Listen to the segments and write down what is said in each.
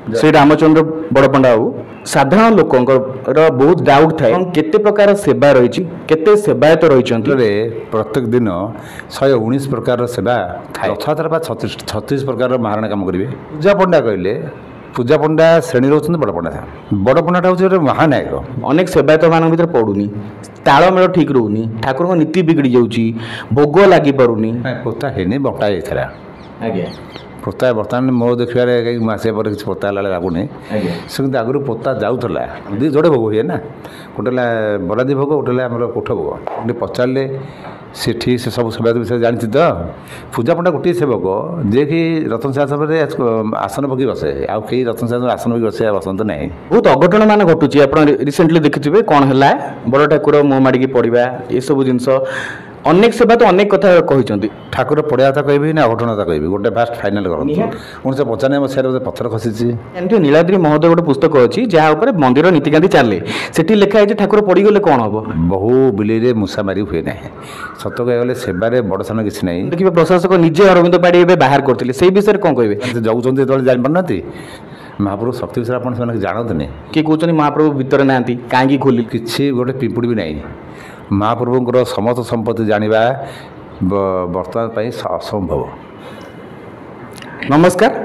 श्री रामचंद्र बड़पंडा बाबू साधारण लोकंकर बहुत डाउट थाए केते प्रकार सेवा रही केते सेवायत रही प्रत्येक दिन 119 प्रकार सेवा रथयात्रा 36 प्रकार महाराणा काम करेंगे पूजा पंडा कहले पूजा पंडा श्रेणी रोचते बड़पंडा हूँ गोटे महानायक अनेक सेवायत मान भर पड़ूनी तालमेल ठीक रोनी ठाकुर नीति बिगड़ी जाऊँगी भोग लगी पारूनी पोता है बटा जाता आज्ञा पोता बर्तमान मो देखिए कहीं मसे पर किसी पोता लगुनि से आगुरी पोता जाऊला जोड़े भोग हुए ना गोटे बरादी भोग गोटे आम कोठ भोग गोटे पचारे सेठी से सब सेवा विषय जानती तो पूजा पंडा गोटे सेवक जे कि रतन शासन आसन पकड़ बसे आउ कई रतन शासन आसन पकड़ बसे बसंत ना बहुत अघटन मान घटुची आप रिसेंटली देखिए कौन है बड़ ठाकुर मुँह माड़िकी पड़ा ये सब जिनस अनेक सेवा तो अनेक कथा कहते ठाकुर पड़ा था कह ना अघटनता कह गोटे फास्ट फाइनाल कर 1995 मसीह पत्थर खसी एमती नीलाद्री महोदय गोटे पुस्तक अच्छी जहाँ मंदिर नीतिकांति चले से लिखा है ठाकुर पड़गले कौन हम बहु बिल मूसा मारी हुए ना सत कहगले सेवार बड़ सान किसी ना देखिए प्रशासक निजे अरविंद पाड़ी बाहर करते से विषय कौन कहे जाऊँच जापार महाप्रभु शक्ति विषय आप जानते किए कहते महाप्रभु भितर ना कहीं खोली किसी गोटे पिंपुड़ी भी नहीं महाप्रभुଙ୍କର समस्त संपत्ति जानिबा वर्तमान असंभव। नमस्कार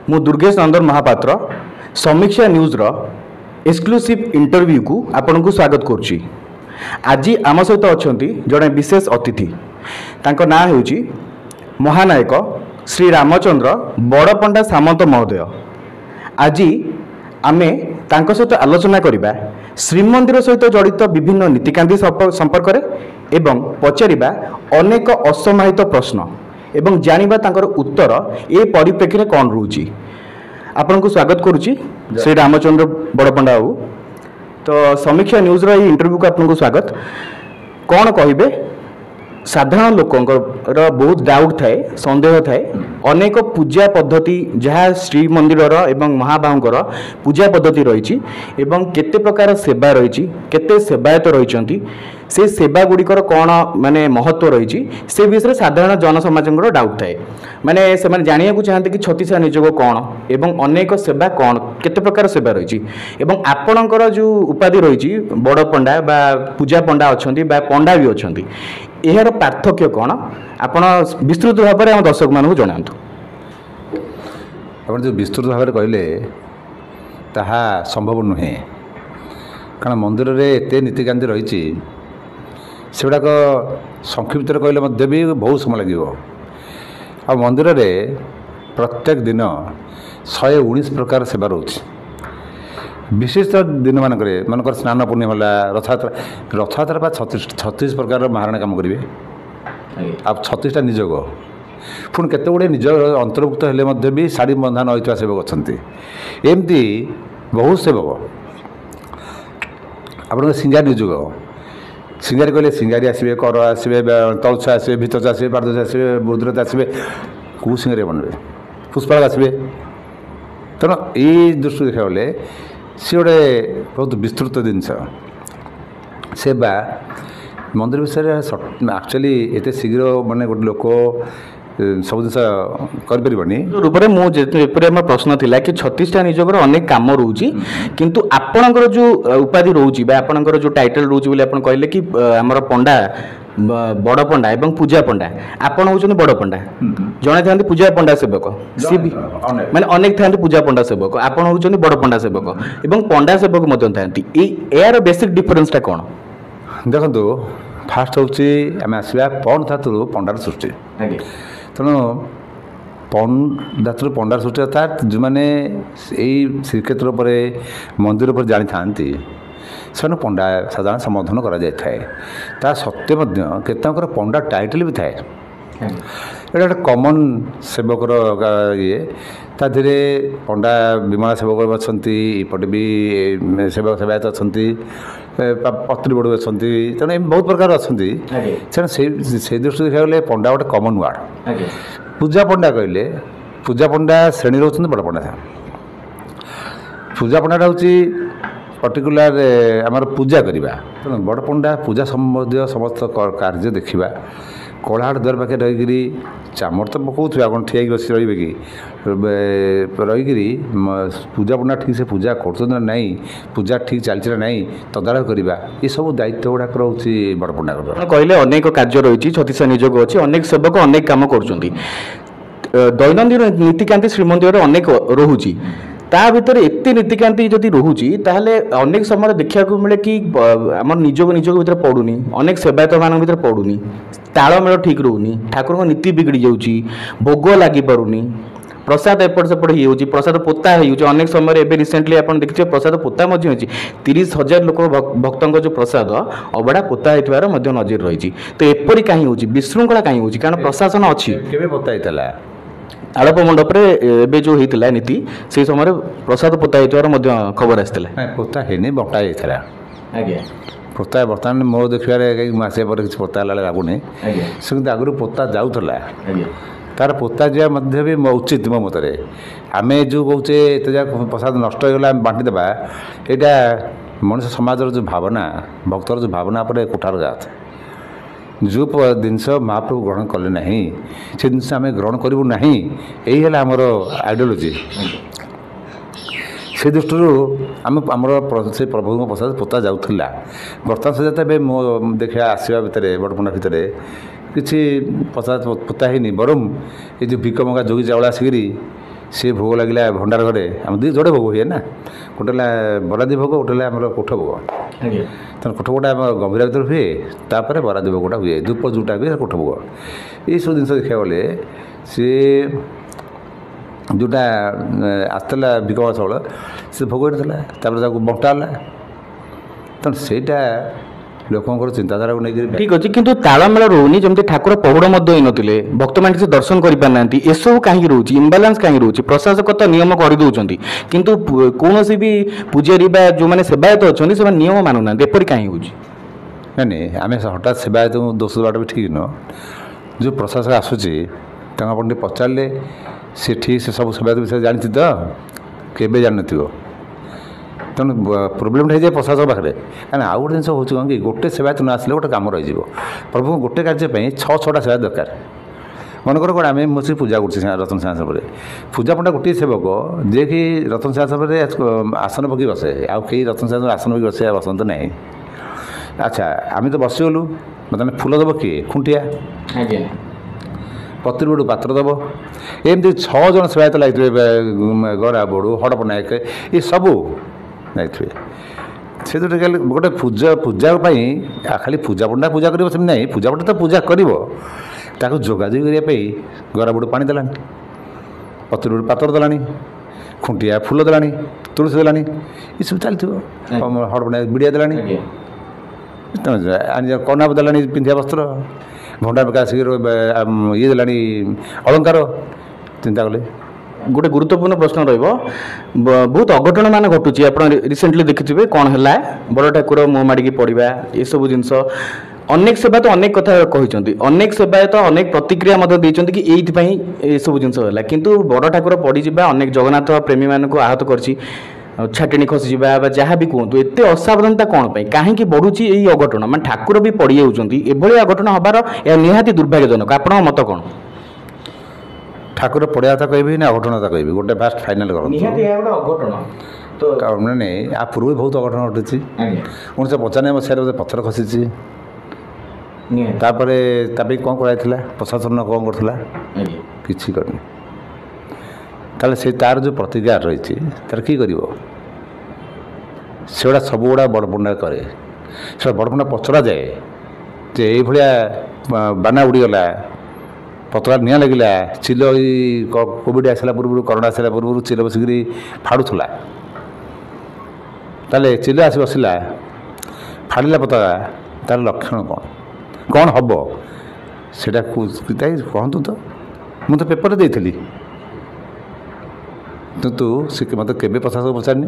मु दुर्गेश नंदन महापात्र समीक्षा न्यूज रो एक्सक्लूसिव इंटरव्यू को आपन को स्वागत करुच्ची। आज आम सहित अच्छा जड़े विशेष अतिथि तांको ना होउची महानायक श्री रामचंद्र बड़पंडा सामंत महोदय। आज आमे तांको सहित आलोचना करिबा श्रीमंदिर सहित जड़ित विभिन्न नीतिकांति संपर्क में एवं पचारिबा अनेक असमाहित प्रश्न एवं जानिबा तांकर उत्तर ए परिप्रेक्षी कौन रोची। आपन को स्वागत करुच्ची श्री रामचंद्र बड़पंडा बाबू। तो समीक्षा न्यूज रो इंटरव्यू को आपन को स्वागत। कौन कहिबे साधारण लोकंकर बहुत डाउट थाए संदेह थाए अनेक पूजा पद्धति जहाँ श्रीमंदिर एवं महाबाहुंकर पूजा पद्धति रही एवं केते प्रकार सेवा रही केते सेवायत रही से सेवा गुड़िकर कौन माने महत्व रही से विषय साधारण जनसमाज डाउट थाए माने से जानिया चाहते कि छत्तीसा नियोग कौन एवं अनेक सेवा कौन केते प्रकार सेवा रही एवं आपणकर जो उपाधि रही बड़ पंडा बा पूजा पंडा अच्छा पंडा भी अच्छा यार पार्थक्य कौन आपण विस्तृत भाव में आम दर्शक मानक जनातु। आप जो विस्तृत भाव में कहले ताहा संभव नुहे कारण मंदिर में एत नीतिकांति रही सेगुड़ाक संक्षिप्त कहले भी बहुत समय लगे आ मंदिर में प्रत्येक दिन 119 प्रकार सेवा रोच विशिष्ट दिन मानक स्नान पूर्णिमा रथयात्रा 36 प्रकार महाराणा काम करेंगे आप 36टा निजोग पुणी केते गुड़े निज अंतर्भुक्त हेले भी शाढ़ी बंधा नई सेवक अच्छा एमती बहुत सेवक आप सिंगार निजोग सिंगारी कहले सिंगारी आसवे कर आसवे तलछ आसवे भितच आसवे पारदच आसवे बुद्रत आसवे कौ सिंगारी बनबे पुष्पाल आसवे तेणु यही दृष्टि देखा गले सी गोटे बहुत विस्तृत जिनस सेवा मंदिर विषय एक्चुअली एत शीघ्र माने गोटे लोक सब जिन करपरि रूप में मुझे प्रश्न थिला कि 36टा निजोगर अनेक काम रोची किंतु आपणकर जो उपाधि रोची बा आपणकर जो टाइटल रोची बोले आपण कहले कि हमर पंडा बड़ पंडा एवं पूजा पंडा आपण होचन बड़ पंडा जने थांती पूजा पंडा सेवक सी माने अनेक थांती पूजा पंडा सेवक आपण होचन बड़ पंडा सेवक एवं पंडा सेवक मध्य थांती यार बेसिक डिफरेंस टा कोन देखो फास्ट होची आम आसवा पौन धातु पंडार सृष्टि तेणु पौन धातु पंडार सृष्टि अर्थात जो मैंने यही श्रीक्षेत्र पर मंदिर पर जानी था से पंडा साधारण संबोधन करा सत्वे केतकर पंडा टाइटल भी थाए ये कमन सेवकर ये धीरे पंडा विमला सेवक अच्छा इपटे भी सेवक सेवायत अच्छा पत्री बड़ अच्छा तेणु बहुत प्रकार अच्छा तेणु से दृष्टि देखा गले पंडा गोटे कमन वार्ड पूजा पंडा कहले पूजा पंडा श्रेणी रोचते बड़ पंडा पूजा पंडा हूँ पर्टिकुलार आमर पूजा करवा तेणु बड़ पंडा पूजा संबंधी समस्त कार्य देखा କଳାହାଟ ଦ୍ୱାର ପାଖରେ ରହିକିରି ଚାମର ତ ପକାଉଥିବେ ଆପଣ ଠିଆ ହେଇକି ବସି ରହିବେ କି ରହିକିରି ପୂଜା ପଣ୍ଡା ଠିକ୍ ସେ ପୂଜା କରୁଛନ୍ତି ନା ନାହିଁ ପୂଜା ଠିକ୍ ଚାଲିଛି ନା ନାହିଁ ତଦାରଖ କରିବା ଏସବୁ ଦାୟିତ୍ୱ ଗୁଡ଼ାକର ହେଉଛି ବଡ଼ ପଣ୍ଡାଙ୍କର। ଆପଣ କହିଲେ ଅନେକ କାର୍ଯ୍ୟ ରହିଛି, ଛତିଶା ନିଯୋଗ ଅଛି, ଅନେକ ସେବକ ଅନେକ କାମ କରୁଛନ୍ତି। ଦୈନନ୍ଦିନ ନୀତିକାନ୍ତି ଶ୍ରୀମନ୍ଦିରରେ ଅନେକ ରହୁଛି, ତା ଭିତରେ ଏତେ ନୀତିକାନ୍ତି ଯଦି ରହୁଛି ତାହେଲେ ଅନେକ ସମୟରେ ଦେଖିବାକୁ ମିଳେ କି ଆମର ନିଯୋଗ ଭିତରେ ପଡ଼ୁନି, ଅନେକ ସେବାୟତମାନଙ୍କ ଭିତରେ ପଡ଼ୁନି, ତାଳମେଳ ଠିକ୍ ରହୁନି, ଠାକୁରଙ୍କ ନୀତି ବିଗିଡ଼ି ଯାଉଛି, ଭୋଗ ଲାଗିପାରୁନି, ପ୍ରସାଦ ଏପଟ ସେପଟ ହେଇଯାଉଛି, ପ୍ରସାଦ ପୋତା ହେଇଯାଉଛି। ଅନେକ ସମୟରେ ଏବେ ରିସେଣ୍ଟଲି ଆପଣ ଦେଖିଥିବେ ପ୍ରସାଦ ପୋତା ମଧ୍ୟ ହେଇଛି, 30,000 ଲୋକ ଭକ୍ତଙ୍କ ଯେଉଁ ପ୍ରସାଦ ଅବଢ଼ା ପୋତା ହେଇଥିବାର ମଧ୍ୟ ନଜିର ରହିଛି। ତ ଏପରି କାହିଁ ହେଉଛି, ବିଶୃଙ୍ଖଳା କାହିଁ ହେଉଛି? କାରଣ ପ୍ରଶାସନ ଅଛି। କେବେ ପୋତା ହେଇଥିଲା? ଆଳପ ମଣ୍ଡପରେ ଏବେ ଯେଉଁ ହେଇଥିଲା ନୀତି, ସେହି ସମୟରେ ପ୍ରସାଦ ପୋତା ହେଇଥିବାର ମଧ୍ୟ ଖବର ଆସିଥିଲା। ପୋତା ହେଇନି, ବଣ୍ଟା ହେଇଥିଲା। ଆଜ୍ଞା। ପୋତା ବର୍ତ୍ତମାନ ମୋ ଦେଖିବାରେ ମାସେ ପରେ କିଛି ପୋତା ହେଲା ଲାଗୁନି। ସେ କିନ୍ତୁ ଆଗରୁ ପୋତା ଯାଉଥିଲା। ତାର ପୋତା ଯିବା ମଧ୍ୟ ବି ଉଚିତ ମୋ ମତରେ। ଆମେ ଯେଉଁ କହୁଛେ ଏତେ ଯାକ ପ୍ରସାଦ ନଷ୍ଟ ହେଇଗଲା ଆମେ ବାଣ୍ଟି ଦେବା, ଏଇଟା ମଣିଷ ସମାଜର ଯେଉଁ ଭାବନା, ଭକ୍ତର ଯେଉଁ ଭାବନା ଉପରେ କୁଠାରଘାତ। ଯେଉଁ ଜିନିଷ ମହାପ୍ରଭୁ ଗ୍ରହଣ କଲେ ନାହିଁ ସେ ଜିନିଷ ଆମେ ଗ୍ରହଣ କରିବୁ ନାହିଁ, ଏଇ ହେଲା ଆମର ଆଇଡ଼ିଓଲୋଜି। ସେ ଦୃଷ୍ଟିରୁ ଆମର ସେ ପ୍ରଭୁଙ୍କ ପ୍ରସାଦ ପୋତା ଯାଉଥିଲା। ବର୍ତ୍ତମାନ ସୁଦ୍ଧା ତ ଏବେ ମୋ ଦେଖିବା ଆସିବା ଭିତରେ ବଡ଼ପଣ୍ଡା ଭିତରେ କିଛି ପ୍ରସାଦ ପୋତା ହେଇନି, ବରଂ ଏ ଯେଉଁ ଭିକ ମଙ୍ଗା ଯୋଗୀ ଚାଉଳ ଆସିକିରି ସେ ଭୋଗ ଲାଗିଲା ଭଣ୍ଡାର ଘରେ। ଆମ ଯୋଡ଼େ ଭୋଗ ହୁଏ ନା, ଗୋଟେ ହେଲା ବରାଦି ଭୋଗ, ଗୋଟେ ହେଲା ଆମର କୋଠ ଭୋଗ। ତେଣୁ କୋଠ ଭୋଗଟା ଆମ ଗମ୍ଭୀର ଭିତରେ ହୁଏ, ତାପରେ ବରାଦି ଭୋଗଟା ହୁଏ, ଧୂପ ଯେଉଁଟା ହୁଏ କୋଠ ଭୋଗ। ଏଇସବୁ ଜିନିଷ ଦେଖିବାକୁ ଗଲେ ସିଏ ଯେଉଁଟା ଆସିଥିଲା ଭିକ ମଙ୍ଗା ଚାଉଳ ସେ ଭୋଗ ହେଇନଥିଲା, ତାପରେ ତାକୁ ବଣ୍ଟା ହେଲା। ତେଣୁ ସେଇଟା ଲୋକଙ୍କର ଚିନ୍ତାଧାରାକୁ ନେଇକି ଠିକ୍ ଅଛି, କିନ୍ତୁ ତାଳମେଳ ରହୁନି। ଯେମିତି ଠାକୁର ପହୁଡ଼ ମଧ୍ୟ ହେଇନଥିଲେ, ଭକ୍ତମାନେ କିଛି ଦର୍ଶନ କରିପାରୁନାହାନ୍ତି, ଏସବୁ କାହିଁକି ରହୁଛି? ଇମ୍ବାଲାନ୍ସ କାହିଁକି ରହୁଛି? ପ୍ରଶାସକ ତ ନିୟମ କରିଦେଉଛନ୍ତି, କିନ୍ତୁ କୌଣସି ବି ପୂଜାରୀ ବା ଯେଉଁମାନେ ସେବାୟତ ଅଛନ୍ତି ସେମାନେ ନିୟମ ମାନୁନାହାନ୍ତି, ଏପରି କାହିଁକି ହେଉଛି? ନାଇଁ ଆମେ ହଠାତ୍ ସେବାୟତଙ୍କୁ ଦୋଷ ଦେବାଟା ବି ଠିକ୍ ନୁହଁ। ଯେଉଁ ପ୍ରଶାସକ ଆସୁଛି ତାଙ୍କୁ ଆପଣ ଟିକେ ପଚାରିଲେ ସେ ଠିକ୍ ସେ ସବୁ ସେବାୟତ ବିଷୟରେ ଜାଣିଛି ତ? କେବେ ଜାଣିନଥିବ। ତେଣୁ ପ୍ରୋବ୍ଲେମ୍ଟା ହେଇଯାଏ ପ୍ରଶାସକ ପାଖରେ। କାରଣ ଆଉ ଗୋଟେ ଜିନିଷ ହେଉଛି କ'ଣ କି, ଗୋଟେ ସେବାୟତ ନ ଆସିଲେ ଗୋଟେ କାମ ରହିଯିବ। ପ୍ରଭୁଙ୍କ ଗୋଟେ କାର୍ଯ୍ୟ ପାଇଁ 6-6ଟା ସେବାୟତ ଦରକାର। ମନେକର କ'ଣ ଆମେ ବସିକି ପୂଜା କରୁଛେ ରତ୍ନ ସିଂହାସନରେ, ପୂଜା ପଣ୍ଡା ଗୋଟିଏ ସେବକ ଯିଏକି ରତ୍ନ ସିଂହାସନରେ ଆସନ ପକାଇ ବସେ, ଆଉ କେହି ରତ୍ନ ସିଂହାସନରେ ଆସନ ପକାଇ ବସେ ବସନ୍ତ ନାହିଁ। ଆଚ୍ଛା, ଆମେ ତ ବସିଗଲୁ, ବର୍ତ୍ତମାନ ଫୁଲ ଦେବ କିଏ? ଖୁଣ୍ଟିଆ। ଆଜ୍ଞା। ପତ୍ରୀ ବଡ଼ୁ ପାତ୍ର ଦେବ। ଏମିତି 6 ଜଣ ସେବାୟତ ଲାଗିଥିବେ, ଗରା ବଡ଼ୁ, ହଡ଼ପ ନାୟକ, ଏସବୁ ଯାଇଥିବେ। ସେ ଯେଉଁଟା ଗୋଟେ ପୂଜା ପାଇଁ ଖାଲି ପୂଜା ପଣ୍ଡା ପୂଜା କରିବ ସେମିତି ନାହିଁ। ପୂଜା ପଣ୍ଡା ତ ପୂଜା କରିବ, ତାକୁ ଯୋଗାଯୋଗ କରିବା ପାଇଁ ଗରା ବଡ଼ୁ ପାଣି ଦେଲାଣି, ପତ୍ରୀ ବଡ଼ୁ ପାତ୍ର ଦେଲାଣି, ଖୁଣ୍ଟିଆ ଫୁଲ ଦେଲାଣି, ତୁଳସୀ ଦେଲାଣି, ଏସବୁ ଚାଲିଥିବ। ହଡ଼ପ ନାୟକ ବିଡ଼ିଆ ଦେଲାଣି, କନା ଦେଲାଣି ପିନ୍ଧିବା ବସ୍ତ୍ର, ଭଣ୍ଡା ବେକା ଆସିକି ଇଏ ଦେଲାଣି ଅଳଙ୍କାର। ଚିନ୍ତା କଲେ ଗୋଟେ ଗୁରୁତ୍ୱପୂର୍ଣ୍ଣ ପ୍ରଶ୍ନ ରହିବ, ବହୁତ ଅଘଟଣ ମାନ ଘଟୁଛି। ଆପଣ ରିସେଣ୍ଟଲି ଦେଖିଥିବେ କ'ଣ ହେଲା, ବଡ଼ ଠାକୁର ମୁହଁ ମାଡ଼ିକି ପଡ଼ିବା, ଏସବୁ ଜିନିଷ। ଅନେକ ସେବାୟତ ଅନେକ କଥା କହିଛନ୍ତି, ଅନେକ ସେବାୟତ ଅନେକ ପ୍ରତିକ୍ରିୟା ମଧ୍ୟ ଦେଇଛନ୍ତି କି ଏଇଥିପାଇଁ ଏସବୁ ଜିନିଷ ହେଲା। କିନ୍ତୁ ବଡ଼ ଠାକୁର ପଡ଼ିଯିବା ଅନେକ ଜଗନ୍ନାଥ ପ୍ରେମୀମାନଙ୍କୁ ଆହତ କରିଛି, ଛାଟିଣି ଖସିଯିବା ବା ଯାହା ବି କୁହନ୍ତୁ, ଏତେ ଅସାବଧାନତା କ'ଣ ପାଇଁ, କାହିଁକି ବଢ଼ୁଛି ଏଇ ଅଘଟଣ? ମାନେ ଠାକୁର ବି ପଡ଼ିଯାଉଛନ୍ତି, ଏଭଳି ଅଘଟଣ ହେବାର ଏହା ନିହାତି ଦୁର୍ଭାଗ୍ୟଜନକ। ଆପଣଙ୍କ ମତ କ'ଣ? ଠାକୁର ପଡ଼ିଆ କଥା କହିବି ନା ଅଘଟଣ କଥା କହିବି? ଗୋଟେ ଫାଷ୍ଟ ଫାଇନାଲ୍ କରନ୍ତୁ। ନିହାତି ଏହା ଗୋଟେ ଅଘଟଣ ତ ମାନେ ଆ ପୂର୍ବରୁ ବହୁତ ଅଘଟଣ ଘଟିଛି। 1995 ମସିହାରେ ବୋଧେ ପଥର ଖସିଛି। ତାପରେ ତା ପାଇଁ କ'ଣ କରାଯାଇଥିଲା? ପ୍ରଶାସନ କ'ଣ କରୁଥିଲା? କିଛି କରିନି। ତାହେଲେ ସେ ତା'ର ଯେଉଁ ପ୍ରତିକ୍ରିୟା ରହିଛି ତା'ର କି କରିବ? ସେଗୁଡ଼ା ସବୁଗୁଡ଼ା ବଡ଼ ପଣ୍ଡା କରେ। ସେଗୁଡ଼ା ବଡ଼ ପଣ୍ଡା ପଚରାଯାଏ ଯେ ଏଇଭଳିଆ ବାନା ଉଡ଼ିଗଲା, ପତଳା ନିଆଁ ଲାଗିଲା, ଚିଲ ଏଇ କୋଭିଡ଼ ଆସିଲା ପୂର୍ବରୁ, କରୋନା ଆସିଲା ପୂର୍ବରୁ ଚିଲ ବସିକିରି ଫାଡ଼ୁଥିଲା। ତାହେଲେ ଚିଲ ଆସି ବସିଲା, ଫାଡ଼ିଲା ପତାକା, ତା'ର ଲକ୍ଷଣ କ'ଣ ହେବ ସେଇଟା କହନ୍ତୁ ତ? ମୁଁ ତ ପେପରରେ ଦେଇଥିଲି, କିନ୍ତୁ ସେ ମୋତେ କେବେ ପ୍ରଶାସକ ପଚାରିନି।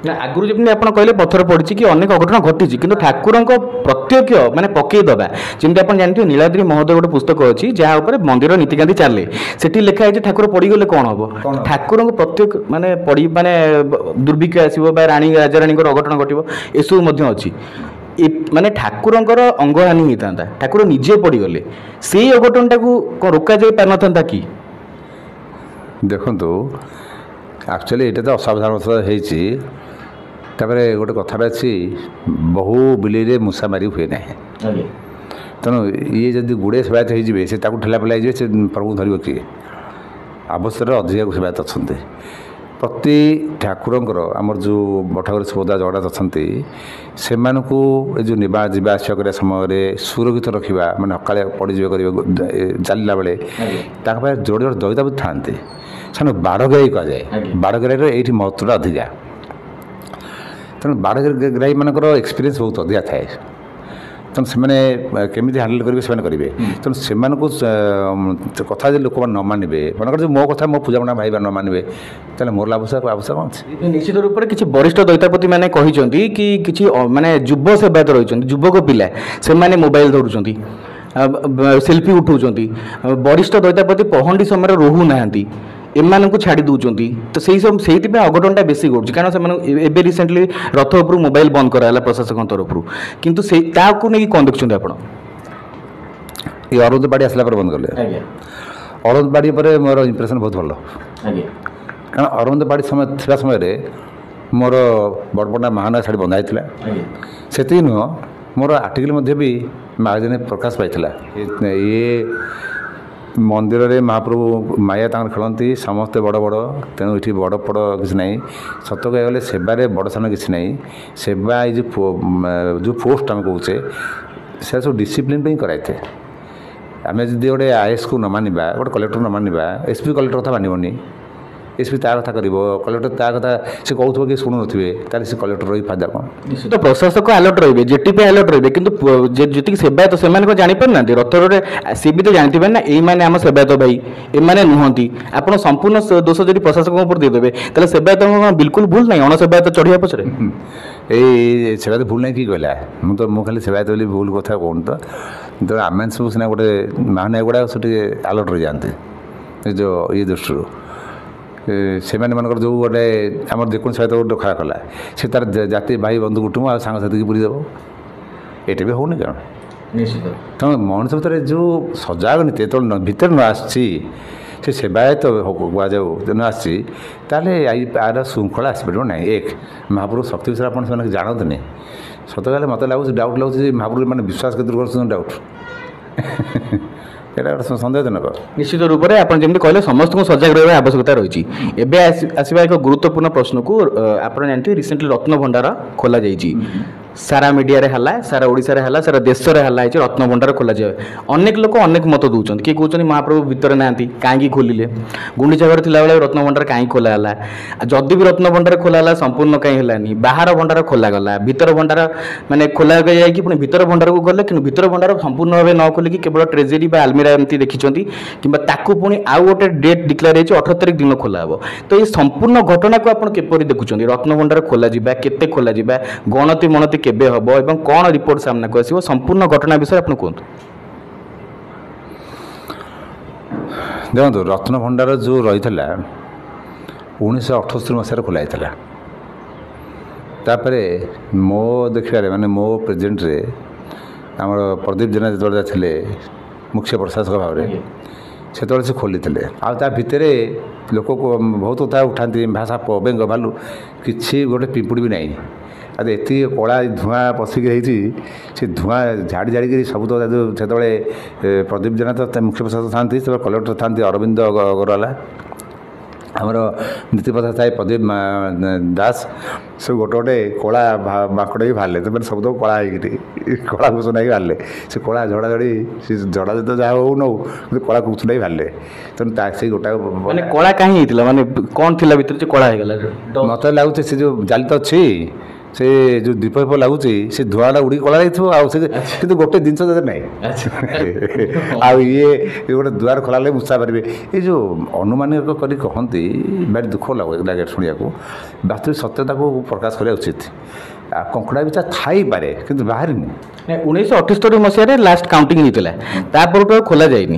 ନା, ଆଗରୁ ଯେମିତି ଆପଣ କହିଲେ ପଥର ପଡ଼ିଛି କି ଅନେକ ଅଘଟଣ ଘଟିଛି, କିନ୍ତୁ ଠାକୁରଙ୍କ ପ୍ରତ୍ୟକ୍ଷ ମାନେ ପକେଇ ଦେବା, ଯେମିତି ଆପଣ ଜାଣିଥିବେ ନୀଳାଦ୍ରି ମହୋଦୟ ଗୋଟେ ପୁସ୍ତକ ଅଛି ଯାହା ଉପରେ ମନ୍ଦିର ନୀତିକାନ୍ତି ଚାଲେ, ସେଠି ଲେଖା ହେଇଛି ଠାକୁର ପଡ଼ିଗଲେ କ'ଣ ହେବ। ଠାକୁରଙ୍କ ପ୍ରତ୍ୟକ୍ଷ ମାନେ ଦୁର୍ଭିକ୍ଷ ଆସିବ ବା ରାଜାରାଣୀଙ୍କର ଅଘଟଣ ଘଟିବ, ଏସବୁ ମଧ୍ୟ ଅଛି। ମାନେ ଠାକୁରଙ୍କର ଅଙ୍ଗହାନି ହେଇଥାନ୍ତା, ଠାକୁର ନିଜେ ପଡ଼ିଗଲେ, ସେଇ ଅଘଟଣଟାକୁ କ'ଣ ରୋକାଯାଇ ପାରିନଥାନ୍ତା କି? ଦେଖନ୍ତୁ ଆକ୍ଚୁଆଲି ଏଇଟା ତ ଅସାବଧାନତା ହେଇଛି। ତାପରେ ଗୋଟେ କଥାଟା ଅଛି, ବହୁ ବିଲେଇରେ ମୂଷା ମାରି ହୁଏ ନାହିଁ। ତେଣୁ ଇଏ ଯଦି ଗୁଡ଼େ ସେବାୟତ ହେଇଯିବେ, ସେ ତାକୁ ଠେଲା ପେଲା ହେଇଯିବେ, ସେ ପ୍ରଭୁକୁ ଧରିବ କିଏ? ଆବଶ୍ୟକରେ ଅଧିକା ସେବାୟତ ଅଛନ୍ତି। ପ୍ରତି ଠାକୁରଙ୍କର ଆମର ଯେଉଁ ବଠାଗରେ ସୁଭଦ୍ରା ଜଗନ୍ନାଥ ଅଛନ୍ତି, ସେମାନଙ୍କୁ ଏ ଯେଉଁ ଯିବା ଆସିବା କରିବା ସମୟରେ ସୁରକ୍ଷିତ ରଖିବା, ମାନେ ଅକାଳେ ପଡ଼ିଯିବେ କରିବା ଚାଲିଲା ବେଳେ ତାଙ୍କ ପାଇଁ ଯୋଡ଼େ ଯୋଡ଼େ ଦଇତାପତି ଥାଆନ୍ତି। ସେମାନେ ବାଡ଼ଗ୍ରାହୀ କୁହାଯାଏ। ବାଡ଼ଗ୍ରାହୀର ଏଇଠି ମହତ୍ତ୍ୱଟା ଅଧିକା। ତେଣୁ ବାଡ଼ଗ୍ରାହୀମାନଙ୍କର ଏକ୍ସପିରିଏନ୍ସ ବହୁତ ଅଧିକା ଥାଏ। ତେଣୁ ସେମାନେ କେମିତି ହ୍ୟାଣ୍ଡେଲ୍ କରିବେ ସେମାନେ କରିବେ। ତେଣୁ ସେମାନଙ୍କୁ କଥା ଯଦି ଲୋକମାନେ ନ ମାନିବେ, ମନେକର ଯେ ମୋ କଥା ମୋ ପୂଜାମଣ୍ଡା ଭାଇମାନେ ନ ମାନିବେ, ତାହେଲେ ମୋର ଆବଶ୍ୟକ କ'ଣ ଅଛି? ନିଶ୍ଚିତ ରୂପରେ କିଛି ବରିଷ୍ଠ ଦଇତାପତି ମାନେ କହିଛନ୍ତି କି କିଛି ମାନେ ଯୁବ ସେବାୟତ ରହିଛନ୍ତି, ଯୁବକ ପିଲା, ସେମାନେ ମୋବାଇଲ ଧରୁଛନ୍ତି, ସେଲ୍ଫି ଉଠାଉଛନ୍ତି, ବରିଷ୍ଠ ଦଇତାପତି ପହଣ୍ଡି ସମୟରେ ରହୁନାହାନ୍ତି, ଏମାନଙ୍କୁ ଛାଡ଼ି ଦେଉଛନ୍ତି। ତ ସେଇଥିପାଇଁ ଅଘଟଣଟା ବେଶୀ ଘଟୁଛି। କାରଣ ସେମାନେ ଏବେ ରିସେଣ୍ଟଲି ରଥ ଉପରୁ ମୋବାଇଲ ବନ୍ଦ କରାହେଲା ପ୍ରଶାସକଙ୍କ ତରଫରୁ, କିନ୍ତୁ ତାକୁ ନେଇକି କ'ଣ ଦେଖୁଛନ୍ତି ଆପଣ? ଏ ଅରବିନ୍ଦ ବାଡ଼ି ଆସିଲା ପରେ ବନ୍ଦ କଲେ। ଅରବିନ୍ଦ ବାଡ଼ି ଉପରେ ମୋର ଇମ୍ପ୍ରେସନ୍ ବହୁତ ଭଲ। କାରଣ ଅରବିନ୍ଦ ବାଡ଼ି ଥିବା ସମୟରେ ମୋର ବଡ଼ପଣ୍ଡା ମହାନୟ ଶାଢ଼ୀ ବନ୍ଧା ହେଇଥିଲା। ସେତିକି ନୁହଁ, ମୋର ଆର୍ଟିକଲ୍ ମଧ୍ୟ ବି ମାଗାଜିନରେ ପ୍ରକାଶ ପାଇଥିଲା। ଇଏ ମନ୍ଦିରରେ ମହାପ୍ରଭୁ ମାୟା ତାଙ୍କର ଖେଳନ୍ତି, ସମସ୍ତେ ବଡ଼ ବଡ଼, ତେଣୁ ଏଠି ବଡ଼ ପଡ଼ କିଛି ନାହିଁ। ସତ କହିବାକୁ ଗଲେ ସେବାରେ ବଡ଼ ସାନ କିଛି ନାହିଁ। ସେବା ଏଇ ଯେଉଁ ପୋଷ୍ଟ ଆମେ କହୁଛେ, ସେ ସବୁ ଡିସିପ୍ଲିନ୍ ପାଇଁ କରାଇଥାଏ। ଆମେ ଯଦି ଗୋଟେ ଆଇଏସ୍କୁ ନ ମାନିବା, ଗୋଟେ କଲେକ୍ଟର ନ ମାନିବା, ଏସ୍ପି କଲେକ୍ଟର କଥା ମାନିବନି, ଏସ୍ପି ତା କଥା କରିବ, କଲେକ୍ଟର ତା କଥା ସେ କହୁଥିବ କି ଶୁଣୁନଥିବେ, ତାହେଲେ ସେ କଲେକ୍ଟର ରହି ଫାଇଦା କ'ଣ? ନିଶ୍ଚିତ ପ୍ରଶାସକ ଆଲର୍ଟ ରହିବେ, ଜେଟି ପାଇଁ ଆଲର୍ଟ ରହିବେ, କିନ୍ତୁ ଯେତିକି ସେବାୟତ ସେମାନେ କ'ଣ ଜାଣିପାରୁନାହାନ୍ତି? ରଥରେ ସିଏ ବି ତ ଜାଣିଥିବେ ନା ଏଇମାନେ ଆମ ସେବାୟତ ଭାଇ, ଏମାନେ ନୁହନ୍ତି। ଆପଣ ସମ୍ପୂର୍ଣ୍ଣ ଦୋଷ ଯଦି ପ୍ରଶାସକଙ୍କ ଉପରେ ଦେଇଦେବେ, ତାହେଲେ ସେବାୟତଙ୍କ କ'ଣ ବିଲକୁଲ ଭୁଲ ନାହିଁ? ଅଣସେବାୟତ ଚଢ଼ିବା ପଛରେ ଏଇ ସେବାୟତ ଭୁଲ ନାହିଁ କି କହିଲା? ମୁଁ ଖାଲି ସେବାୟତ ବୋଲି ଭୁଲ କଥା କହୁନି ତ। ଯେତେବେଳେ ଆମେ ସବୁ ସିନା ଗୋଟେ ମାନେ ଏଗୁଡ଼ାକ ସେ ଟିକେ ଆଲର୍ଟ ରହିଯାଆନ୍ତି ଏ ଯେଉଁ ଇଏ ଦୃଷ୍ଟିରୁ। ସେମାନେ ମାନଙ୍କର ଯେଉଁ ଗୋଟେ ଆମର ଯେକୌଣସି ସହିତ ଗୋଟେ ଖରା କଲା, ସେ ତାର ଜାତି ଭାଇ ବନ୍ଧୁ କୁଟୁମ୍ବ ଆଉ ସାଙ୍ଗସାଥିକି ପୁରୀ ଦେବ। ଏଇଟା ବି ହେଉନି କାରଣ ନିଶ୍ଚିତ। ତେଣୁ ମଣିଷ ଭିତରେ ଯେଉଁ ସଜାଗ ନୀତି ଯେତେବେଳେ ଭିତରେ ନ ଆସିଛି, ସେ ସେବାୟତ କୁହାଯାଉ ନ ଆସିଛି, ତାହେଲେ ଆର ଶୃଙ୍ଖଳା ଆସିପାରିବ ନାହିଁ। ଏକ ମହାପ୍ରଭୁ ଶକ୍ତି ବିଷୟରେ ଆପଣ ସେମାନେ ଜାଣନ୍ତିନି। ସତ କହିଲେ ମୋତେ ଲାଗୁଛି, ଡାଉଟ୍ ଲାଗୁଛି ଯେ ମହାପ୍ରଭୁ ମାନେ ବିଶ୍ୱାସ କେତେ କରୁଛନ୍ତି ଡାଉଟ୍। এটা ଗୋଟେ ସନ୍ଦେହଜନକ। ନିଶ୍ଚିତ ରୂପରେ ଆପଣ ଯେମିତି କହିଲେ ସମସ୍ତଙ୍କୁ ସଜାଗ ରହିବା ଆବଶ୍ୟକତା ରହିଛି। ଏବେ ଆସିବା ଏକ ଗୁରୁତ୍ୱପୂର୍ଣ୍ଣ ପ୍ରଶ୍ନକୁ, ଆପଣ ଜାଣିଥିବେ ରିସେଣ୍ଟଲି ରତ୍ନଭଣ୍ଡାର ଖୋଲାଯାଇଛି। ସାରା ମିଡ଼ିଆରେ ହେଲା, ସାରା ଓଡ଼ିଶାରେ ହେଲା, ସାରା ଦେଶରେ ହେଲା ହେଇଛି ରତ୍ନଭଣ୍ଡାର ଖୋଲାଯାଏ। ଅନେକ ଲୋକ ଅନେକ ମତ ଦେଉଛନ୍ତି। କିଏ କହୁଛନ୍ତି ମହାପ୍ରଭୁ ଭିତରେ ନାହାନ୍ତି, କାହିଁକି ଖୋଲିଲେ? ଗୁଣ୍ଡିଚା ଘରେ ଥିଲାବେଳେ ରତ୍ନଭଣ୍ଡାର କାହିଁକି ଖୋଲା ହେଲା? ଯଦି ବି ରତ୍ନଭଣ୍ଡାର ଖୋଲା ହେଲା ସମ୍ପୂର୍ଣ୍ଣ କାହିଁ ହେଲାନି? ବାହାର ଭଣ୍ଡାର ଖୋଲାଗଲା, ଭିତର ଭଣ୍ଡାର ମାନେ ଖୋଲା ଯାଇକି ପୁଣି ଭିତର ଭଣ୍ଡାରକୁ ଗଲେ, କିନ୍ତୁ ଭିତର ଭଣ୍ଡାର ସମ୍ପୂର୍ଣ୍ଣ ଭାବେ ନ ଖୋଲିକି କେବଳ ଟ୍ରେଜେରୀ ବା ଆଲମିରା ଏମିତି ଦେଖିଛନ୍ତି, କିମ୍ବା ତାକୁ ପୁଣି ଆଉ ଗୋଟେ ଡେଟ୍ ଡିକ୍ଲେୟାର ହେଇଛି 18 ତାରିଖ ଦିନ ଖୋଲା ହେବ। ତ এই ସମ୍ପୂର୍ଣ୍ଣ ଘଟଣାକୁ ଆପଣ କିପରି ଦେଖୁଛନ୍ତି? ରତ୍ନଭଣ୍ଡାର ଖୋଲାଯିବା, କେତେ ଖୋଲାଯିବା, ଗଣତି ମଣତି କେବେ ହେବ ଏବଂ କ'ଣ ରିପୋର୍ଟ ସାମ୍ନାକୁ ଆସିବ, ସମ୍ପୂର୍ଣ୍ଣ ଘଟଣା ବିଷୟରେ ଆପଣ କୁହନ୍ତୁ। ଦେଖନ୍ତୁ, ରତ୍ନଭଣ୍ଡାର ଯେଉଁ ରହିଥିଲା 1978 ମସିହାରେ ଖୋଲା ହେଇଥିଲା। ତାପରେ ମୋ ଦେଖିବାରେ, ମାନେ ମୋ ପ୍ରେଜେଣ୍ଟରେ ଆମର ପ୍ରଦୀପ ଜେନା ଯେତେବେଳେ ଥିଲେ ମୁଖ୍ୟ ପ୍ରଶାସକ ଭାବରେ, ସେତେବେଳେ ସେ ଖୋଲିଥିଲେ। ଆଉ ତା ଭିତରେ ଲୋକ ବହୁତ କଥା ଉଠାନ୍ତି, ଭାଷା ବେଙ୍ଗ ଭାଲୁ, କିଛି ଗୋଟେ ପିମ୍ପୁଡ଼ି ବି ନାହିଁ। ଆଉ ଏତିକି କଳା ଧୂଆଁ ପଶିକି ହେଇଛି, ସେ ଧୂଆଁ ଝାଡ଼ି ଝାଡ଼ିକିରି ସବୁ ତ ସେତେବେଳେ ପ୍ରଦୀପ ଜେନା ତ ମୁଖ୍ୟ ପ୍ରଶାସକ ଥାନ୍ତି, ସେତେବେଳେ କଲେକ୍ଟର ଥାନ୍ତି ଅରବିନ୍ଦ ଅଗ୍ରୱାଲା, ଆମର ନୀତିପ୍ରଧାନ ଥାଏ ପ୍ରଦୀପ ଦାସ। ସବୁ ଗୋଟେ ଗୋଟେ କଳା ମାଙ୍କଡ଼ ବି ବାହାରିଲେ, ସେମାନେ ସବୁ ତ କଳା ହେଇକିରି କଳା କୁସୁନା ହେଇକି ବାହାରିଲେ। ସେ କଳା ଝଡ଼ାଝଡ଼ି, ସେ ଝଡ଼ା ଯେତେ ଯାହା ହଉ ନଉ, କିନ୍ତୁ କଳା କୁସୁନା ବି ବାହାରିଲେ। ତେଣୁ ସେଇ ଗୋଟାକ ମାନେ କଳା କାହିଁ ହେଇଥିଲା, ମାନେ କ'ଣ ଥିଲା ଭିତରେ ଯେ କଳା ହେଇଗଲା? ମୋତେ ଲାଗୁଛି ସେ ଯେଉଁ ଜାଲି ତ ଅଛି, ସେ ଯେଉଁ ଦୀପ ଫୀପ ଲାଗୁଛି, ସେ ଧୂଆଁଟା ଉଡ଼ିକି କଳା ଯାଇଥିବ। ଆଉ ସେ କିନ୍ତୁ ଗୋଟେ ଜିନିଷ ଯଦି ନାହିଁ, ଆଉ ଇଏ ଗୋଟେ ଦୁଆର ଖୋଲା ହେଲେ ମୂଷା ପାରିବେ, ଏ ଯେଉଁ ଅନୁମାନିକ କରି କହନ୍ତି, ଭାରି ଦୁଃଖ ଲାଗେ ଶୁଣିବାକୁ। ବାସ୍ତବିକ ସତ୍ୟତାକୁ ପ୍ରକାଶ କରିବା ଉଚିତ। ଆଉ କଙ୍କଡ଼ା ବିଛା ଥାଇପାରେ, କିନ୍ତୁ ବାହାରିନି। 1978 ମସିହାରେ ଲାଷ୍ଟ କାଉଣ୍ଟିଂ ହେଇଥିଲା, ତାପରଠୁ ଆଉ ଖୋଲା ଯାଇନି।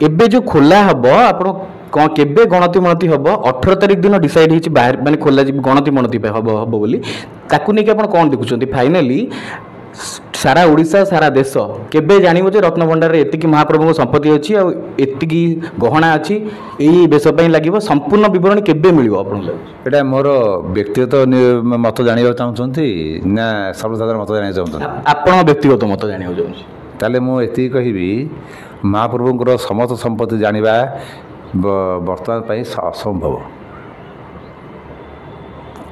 ଏବେ ଯେଉଁ ଖୋଲା ହେବ, ଆପଣ କ'ଣ କେବେ ଗଣତି ମଣତି ହେବ? 18 ତାରିଖ ଦିନ ଡିସାଇଡ୍ ହେଇଛି ମାନେ ଖୋଲାଯିବ, ଗଣତି ମଣତି ହେବ ବୋଲି। ତାକୁ ନେଇକି ଆପଣ କ'ଣ ଦେଖୁଛନ୍ତି? ଫାଇନାଲି सारा ओडिशा सारा देश केबे जानिबो जे रत्नभंडार रे एतिकी महाप्रभु संपत्ति अछि आ एतिकी गहना अछि एई बेस पई लागिबो संपूर्ण विवरण केबे मिलिबो आपन एटा मोर व्यक्तिगत मत जानिबा चाहउछंती ना सर्वसाधारण मत जानिबा चाहउछंती आपन व्यक्तिगत मत जानिबो चाहउछि ताले मु एति कहिबी महाप्रभुଙ୍କର समस्त संपत्ति जानिबा वर्तमान पई असंभव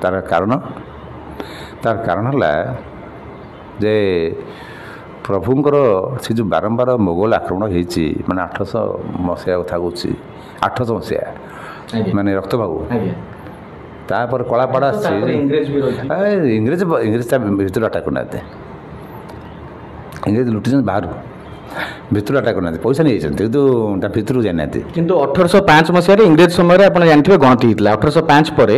तार कारण है जे प्रभुंकर से जो बारंबार मोगल आक्रमण होती माने 800 मसीहा कथा कहूँ 800 मसीहा माने रक्तबाबू तापर कलापड़ा इंग्रेज भर अटाक करना इंग्रेज लुटी बाहर भितर अटाक करना पैसा नहीं किंतु भितर जाना किंतु 1805 मसीह इंग्रेज समय आप जानते गणति होता 1805 पर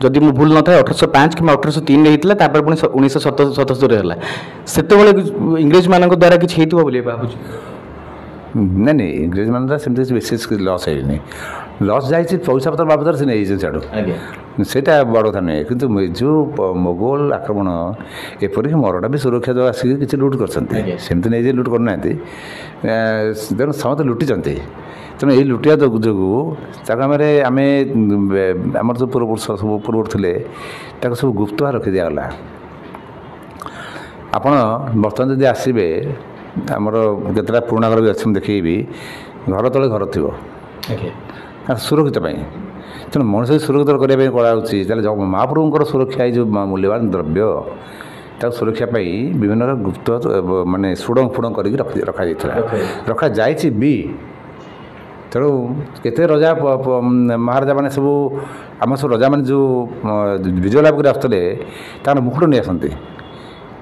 जदि मुझे भूल न था 1805 कि 1803 होता पुणी 1977 है से इंग्रेज मान द्वारा किसी भावुँ नहीं इंग्रेज मान से विशेष लस है लस जा पैसा पतर बाबद से नहीं साड़ू सेटा बड़ कथा नुहे कि जो मोगल आक्रमण एपरिक मरड़ा भी सुरक्षा जो आसिक किसी लुट करमती नहीं लुट करना तेणु समस्त लुटी तेणु ये लुटिया जो आम जो पूर्वपुरुष सब पूर्व थे सब गुप्त भाव रखी दिगला आपण बर्तमान जब आसबे आमर केतटा पुराणा घर भी अच्छे देखी घर तले घर थी सुरक्षित तेणु मनुष्य सुरक्षित करने करा महाप्रभुंर सुरक्षा जो मूल्यवान द्रव्य सुरक्षा विभिन्न गुप्त माने सुड़ंग फुड़ंग कर रखा जाइए भी तेणु केते रजा महाराजा मैंने सब आम सब रजा मैंने जो विजय लाभ कर आसते मुकुट नहीं आसती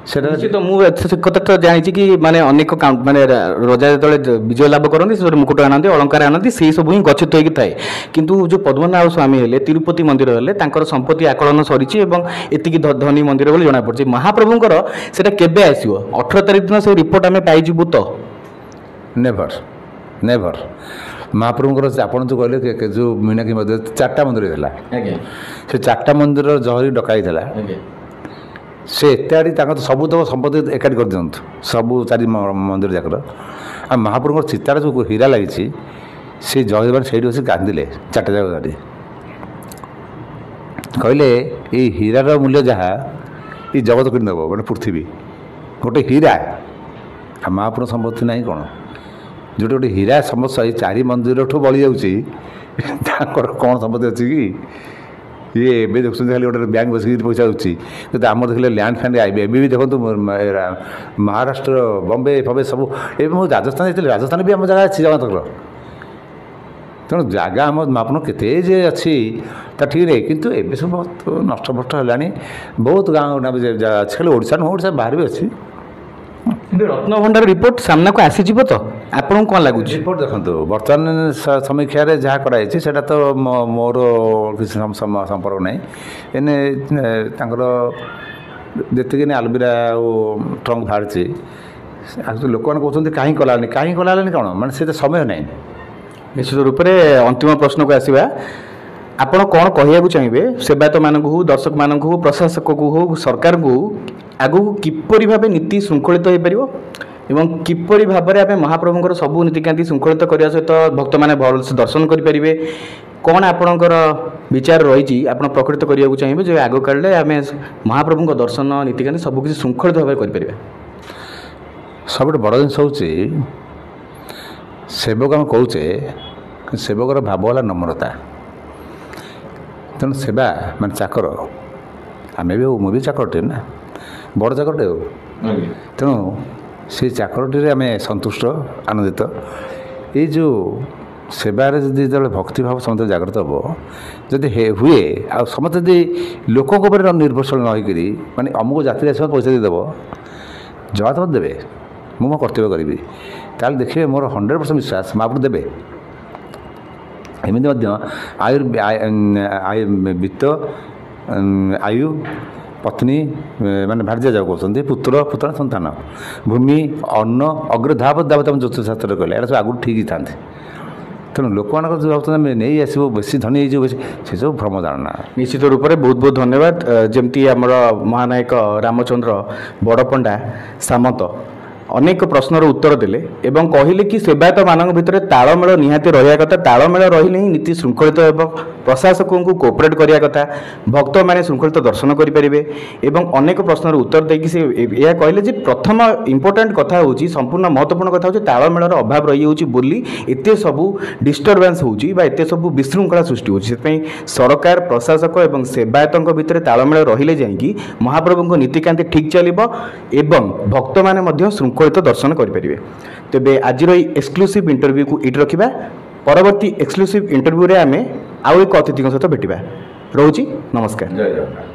निश्चित मुझे कथा तो जानी कि माने अनेक माने रजा जो विजय लाभ करते मुकुट आनती अलंकार आनती से सब ही गच्छित होगी थाए किंतु जो पद्मनाभ स्वामी हेले तिरुपति मंदिर हेले संपत्ति आकलन सरी एतिकी धनी मंदिर बोली जना पड़े महाप्रभुंकर सेटा केबे आसीबो 18 तारिख दिन से रिपोर्ट आम पाइबू तो नेभर नेभर महाप्रभुंकर आपन जो कहले जो मीनाक्षी मंदिर 4टा मंदिर से 4टा मंदिर जहरी डकाई से एते तो सबू तक संपत्ति एकाठी कर दिंतु सबू 4 मंदिर जाकर आ महाप्रभुर चितार जो हीरा लगी से जय से बस कांदिले 4टा जगह कहले ये हीरार मूल्य जहाँ ये जगत कर देव मैंने पृथ्वी गोटे हीरा आ महाप्रभु संपत्ति ना कौन जो गोटे हीरा समस्या 4 मंदिर ठू बड़ी जाऊँगी कौन संपत्ति अच्छी कि ये एवं देखते खाली गोटे बैंक बस पैसा होती आम देखिए लैंड फैंड आए भी देखो महाराष्ट्र बम्बे फबे सब ये राजस्थान जाती राजस्थान भी आम जगह अच्छी जगह तेणु जगह आम महाप्रभु केते अच्छी ठीक रहे किंतु एवं सब बहुत नष्ट भ्रष्ट है बहुत गाँव अच्छी खाली ओडिशा नुह ओडिशा बाहर भी अच्छी रत्नभंडार रिपोर्ट सामना को आसीज तो आपन कौन लगुच रिपोर्ट देखो बर्तमान समीक्षा जहाँ कराई से तो मोर किसी संपर्क ना एने जी आलबिरा ट्रंक बाहर लोक मैंने कहते कहीं कलानी कौन मानते से समय ना निश्चित रूप से अंतिम प्रश्न को आसवा आपण कौन कहू चाहिए सेवायत मानक हो दर्शक मानक हो प्रशासक को हो सरकार को आगु किपरि भाव नीति श्रृंखलित हो पार एवं किपरि भाव में आम महाप्रभुंर सबू नीतिकांति श्रृंखलित करने सहित भक्त मैंने भल से दर्शन करेंगे कौन आपणकर विचार रही आप प्रकृत करने चाहिए जो आग काल आम महाप्रभु दर्शन नीतिकांति सबकि श्रृंखलित भाव करें सब बड़ जिन हूँ सेवक आम कहे सेवकर भाव है नम्रता तेणु सेवा मान चाकर आम भी हो मुझे चाकरटे ना बड़ चाकरटे हो तेणु से चाकरटी आम सन्तुष्ट आनंदित ये जो सेवार जदि जो भक्ति भाव समस्त जागृत हम जदि हुए आ समस्त यदि लोकों पर निर्भरशील न होकर माने अमुक जाति आस पैसा देदेव जवाब मत देवे मु मो कर्तव्य करी ताल देखिए मोर 100% विश्वास महाप्रभु देवे एमती वित्त आयु पत्नी माने भार्य जाओ कहते पुत्र पुत्र संतान भूमि अन्न अग्र धावत धावत आम ज्योतिष शास्त्र कहले सब आगुरी ठीक ही था ତେଣୁ ଲୋକମାନଙ୍କର ଯେଉଁ ଭାବୁଛନ୍ତି ଆମେ ନେଇ ଆସିବ ବେଶୀ ଧନୀ ହେଇଯିବ ବେଶୀ ସେସବୁ ଭ୍ରମ ଧାରଣା। ନିଶ୍ଚିତ ରୂପରେ ବହୁତ ବହୁତ ଧନ୍ୟବାଦ। ଯେମିତି ଆମର ମହାନାୟକ ରାମଚନ୍ଦ୍ର ବଡ଼ପଣ୍ଡା ସାମନ୍ତ ଅନେକ ପ୍ରଶ୍ନର ଉତ୍ତର ଦେଲେ ଏବଂ କହିଲେ କି ସେବାୟତମାନଙ୍କ ଭିତରେ ତାଳମେଳ ନିହାତି ରହିବା କଥା, ତାଳମେଳ ରହିଲେ ହିଁ ନୀତି ଶୃଙ୍ଖଳିତ ହେବ, ପ୍ରଶାସକଙ୍କୁ କୋଅପରେଟ୍ କରିବା କଥା, ଭକ୍ତମାନେ ଶୃଙ୍ଖଳିତ ଦର୍ଶନ କରିପାରିବେ ଏବଂ ଅନେକ ପ୍ରଶ୍ନର ଉତ୍ତର ଦେଇକି ସେ ଏହା କହିଲେ ଯେ ପ୍ରଥମ ଇମ୍ପୋର୍ଟାଣ୍ଟ କଥା ହେଉଛି, ସମ୍ପୂର୍ଣ୍ଣ ମହତ୍ତ୍ୱପୂର୍ଣ୍ଣ କଥା ହେଉଛି ତାଳମେଳର ଅଭାବ ରହିଯାଉଛି ବୋଲି ଏତେ ସବୁ ଡିଷ୍ଟର୍ବାନ୍ସ ହେଉଛି ବା ଏତେ ସବୁ ବିଶୃଙ୍ଖଳା ସୃଷ୍ଟି ହେଉଛି। ସେଥିପାଇଁ ସରକାର, ପ୍ରଶାସକ ଏବଂ ସେବାୟତଙ୍କ ଭିତରେ ତାଳମେଳ ରହିଲେ ଯାଇକି ମହାପ୍ରଭୁଙ୍କ ନୀତିକାନ୍ତି ଠିକ୍ ଚାଲିବ ଏବଂ ଭକ୍ତମାନେ ମଧ୍ୟ ଶୃଙ୍ଖଳିତ ଦର୍ଶନ କରିପାରିବେ। ତେବେ ଆଜିର ଏହି ଏକ୍ସକ୍ଲୁସିଭ୍ ଇଣ୍ଟରଭ୍ୟୁକୁ ଏଇଠି ରଖିବା। ପରବର୍ତ୍ତୀ ଏକ୍ସକ୍ଲୁସିଭ୍ ଇଣ୍ଟରଭ୍ୟୁରେ ଆମେ ଆଉ ଏକ ଅତିଥିଙ୍କ ସହିତ ଭେଟିବା। ରହୁଛି, ନମସ୍କାର। ଜୟ ଜଗନ୍ନାଥ।